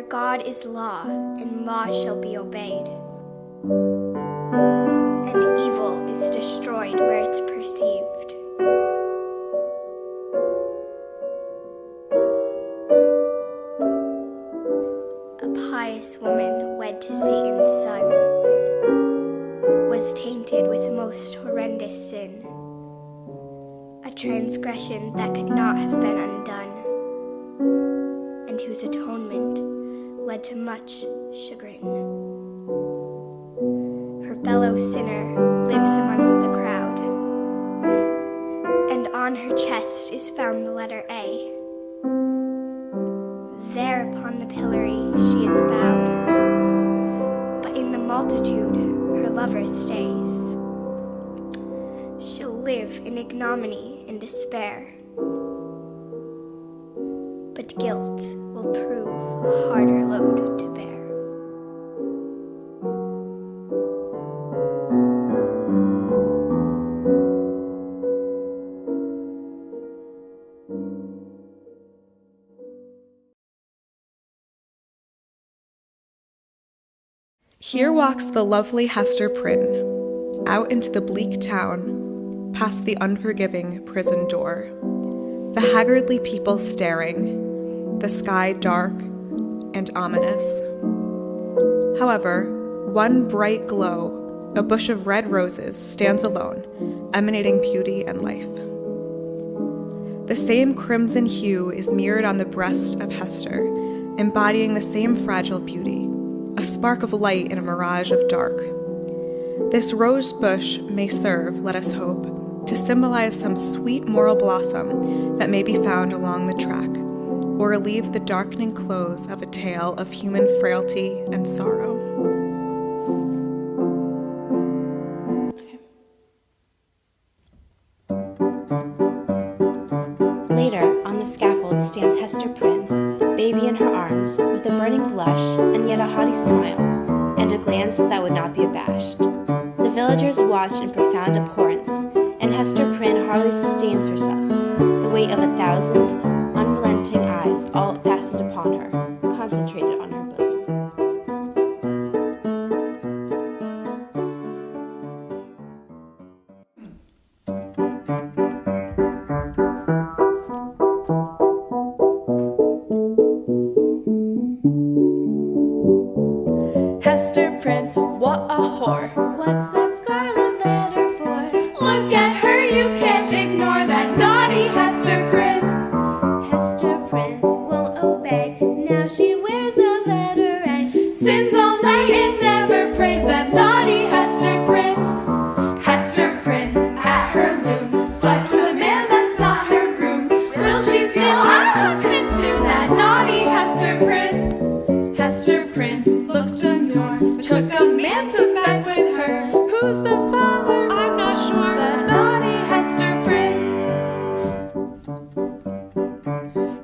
God is law, and law shall be obeyed. And evil is destroyed where it's perceived. A pious woman wed to Satan's son was tainted with most horrendous sin, a transgression that could not have been undone, and whose atonement led to much chagrin. Her fellow sinner lives among the crowd, and on her chest is found the letter A. There upon the pillory she is bowed, but in the multitude her lover stays. She'll live in ignominy and despair, but guilt will prove a harder load to bear. Here walks the lovely Hester Prynne, out into the bleak town, past the unforgiving prison door, the haggardly people staring, the sky dark and ominous. However, one bright glow, a bush of red roses, stands alone, emanating beauty and life. The same crimson hue is mirrored on the breast of Hester, embodying the same fragile beauty, a spark of light in a mirage of dark. This rose bush may serve, let us hope, to symbolize some sweet moral blossom that may be found along the track, or relieve the darkening close of a tale of human frailty and sorrow. Later, on the scaffold stands Hester Prynne, baby in her arms, with a burning blush and yet a haughty smile, and a glance that would not be abashed. The villagers watch in profound abhorrence, and Hester Prynne hardly sustains herself, the weight of 1,000 unrelenting eyes all fastened upon her, concentrated on her bosom. Hester Prynne, what a whore. What's that scarlet letter for? Look at her, you can't ignore that naughty Hester Prynne. Hester Prynne won't obey, now she wears the letter A. Sins all night and never prays, that naughty Hester Prynne. Hester Prynne, at her loom, slept with a man that's not her groom. Will she steal our husbands too, that naughty Hester Prynne? Hester Prynne looks demure, took a man to bed with her. Who's the father? I'm not sure. That naughty Hester Prynne.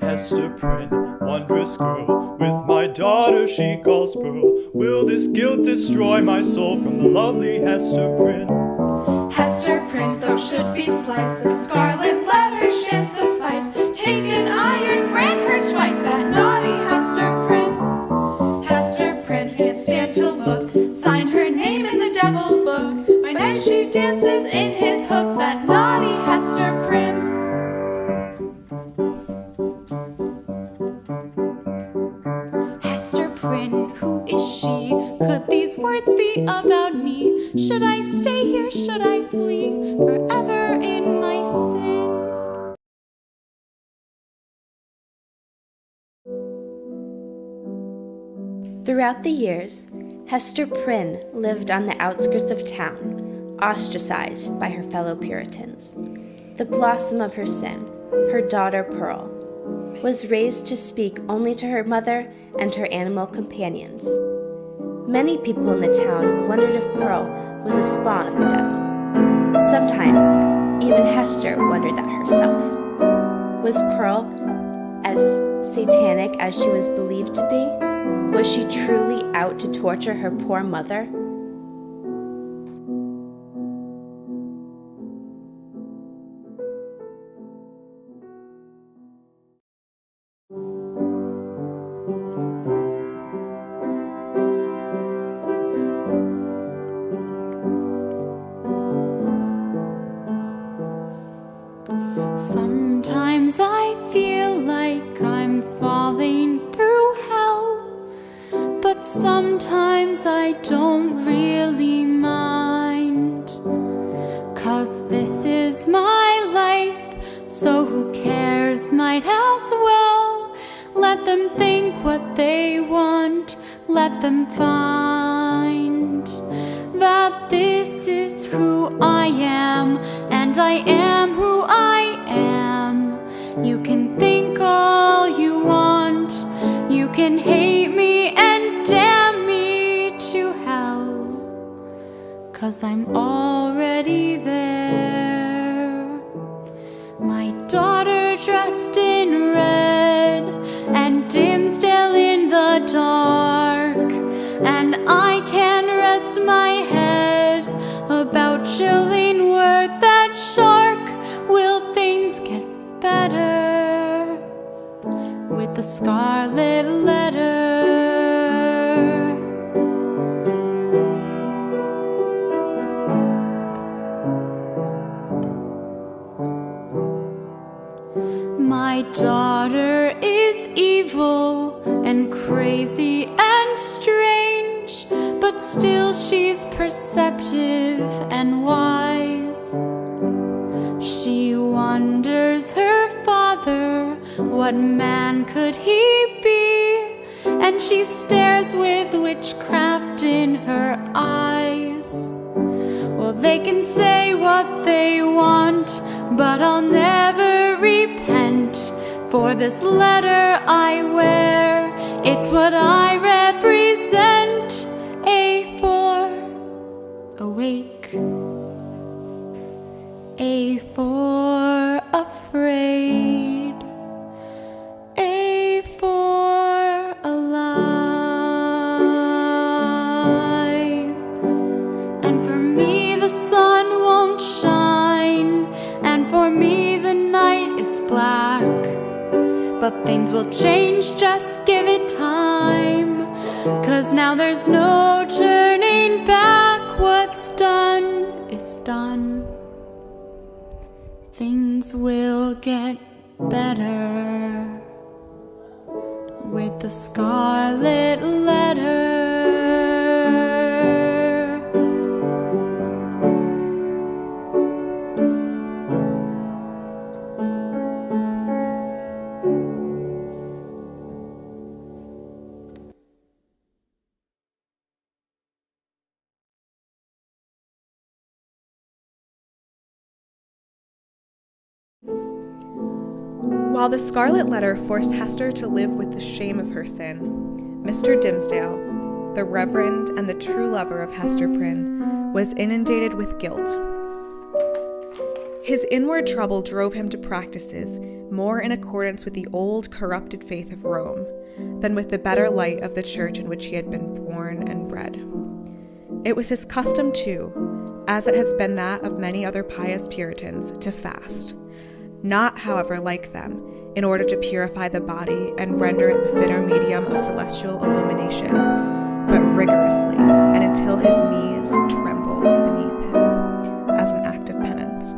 Hester Prynne, wondrous girl, with my daughter she calls Pearl. Will this guilt destroy my soul from the lovely Hester Prynne? Hester Prynne's throat should be sliced, a scarlet letter shan't suffice. Take an iron, brand her twice, that naughty Hester Prynne. Hester Prynne can't stand to look, signed her name in the devil's book. By night she dances in his hooks, that naughty Hester Prynne. Hester Prynne, who is she? Could these words be about me? Should I stay here? Should I flee forever in my sin? Throughout the years, Hester Prynne lived on the outskirts of town, ostracized by her fellow Puritans. The blossom of her sin, her daughter Pearl, was raised to speak only to her mother and her animal companions. Many people in the town wondered if Pearl was a spawn of the devil. Sometimes, even Hester wondered that herself. Was Pearl as satanic as she was believed to be? Was she truly out to torture her poor mother? let them think what they want. Let them find that this is who I am, and I am who I am. You can think all you want, you can hate me and damn me to hell, 'cause I'm already there. My daughter dressed in red and Dimsdale in the dark, and I can rest my head about chilling word that shark. Will things get better with the Scarlet Letter? My daughter is evil and crazy and strange, but still she's perceptive and wise. She wonders her father, what man could he be? And she stares with witchcraft in her eyes. Well, they can say what they want, but I'll never repent. For this letter I wear, it's what I represent. A for awake, A for afraid, A for alive. And for me the sun won't shine, and for me the night is black. But things will change, just give it time, 'cause now there's no turning back. What's done is done. Things will get better with the Scarlet Letter. While the Scarlet Letter forced Hester to live with the shame of her sin, Mr. Dimsdale, the reverend and the true lover of Hester Prynne, was inundated with guilt. His inward trouble drove him to practices more in accordance with the old corrupted faith of Rome than with the better light of the church in which he had been born and bred. It was his custom too, as it has been that of many other pious Puritans, to fast. Not, however, like them, in order to purify the body and render it the fitter medium of celestial illumination, but rigorously, and until his knees trembled beneath him, as an act of penance.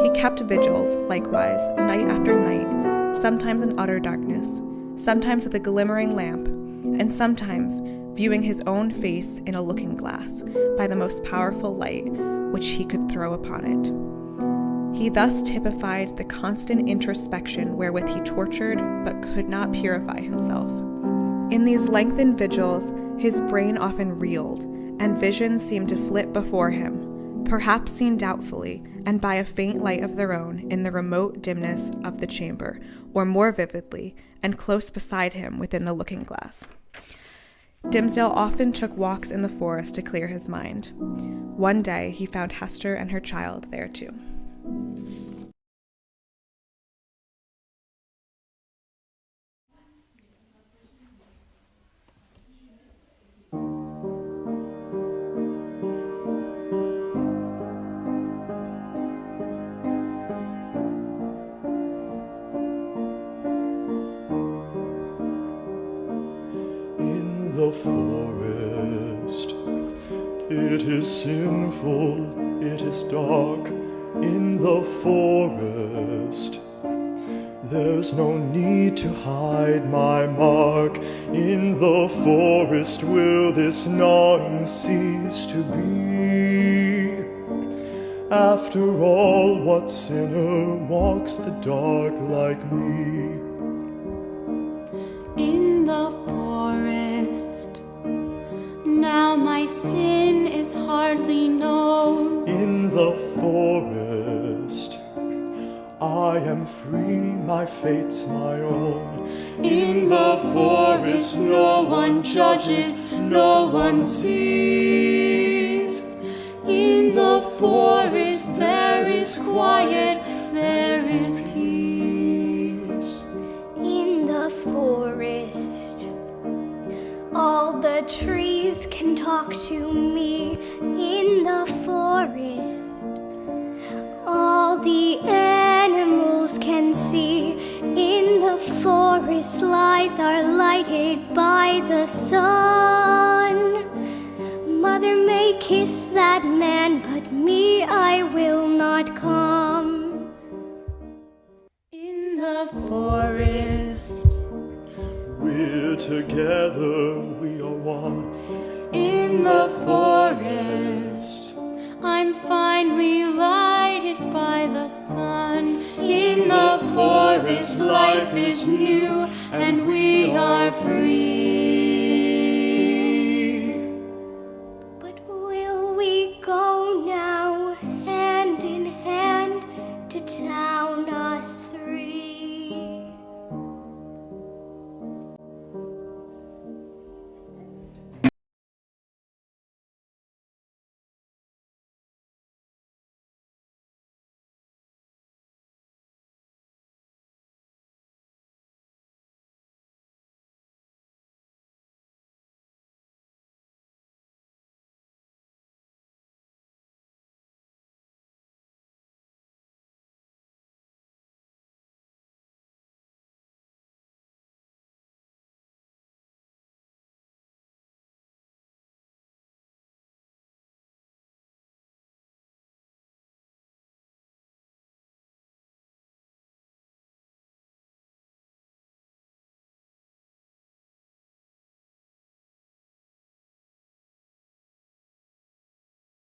He kept vigils, likewise, night after night, sometimes in utter darkness, sometimes with a glimmering lamp, and sometimes viewing his own face in a looking-glass by the most powerful light which he could throw upon it. He thus typified the constant introspection wherewith he tortured but could not purify himself. In these lengthened vigils, his brain often reeled, and visions seemed to flit before him, perhaps seen doubtfully, and by a faint light of their own in the remote dimness of the chamber, or more vividly, and close beside him within the looking-glass. Dimsdale often took walks in the forest to clear his mind. One day he found Hester and her child there too. In the forest, it is sinful, it is dark. In the forest, there's no need to hide my mark. In the forest will this gnawing cease to be. After all, what sinner walks the dark like me? sin is hardly known. In the forest, I am free, my fate's my own. In the forest, no one judges, no one sees. In the forest, there is quiet, there is peace. In the forest, all the trees can talk to me. In the forest, all the animals can see. In the forest, lies are lighted by the sun. Mother may kiss that man, but me I will not come. In the forest, We're together, we are one. in the forest, I'm finally lighted by the sun. In the forest, life is new, and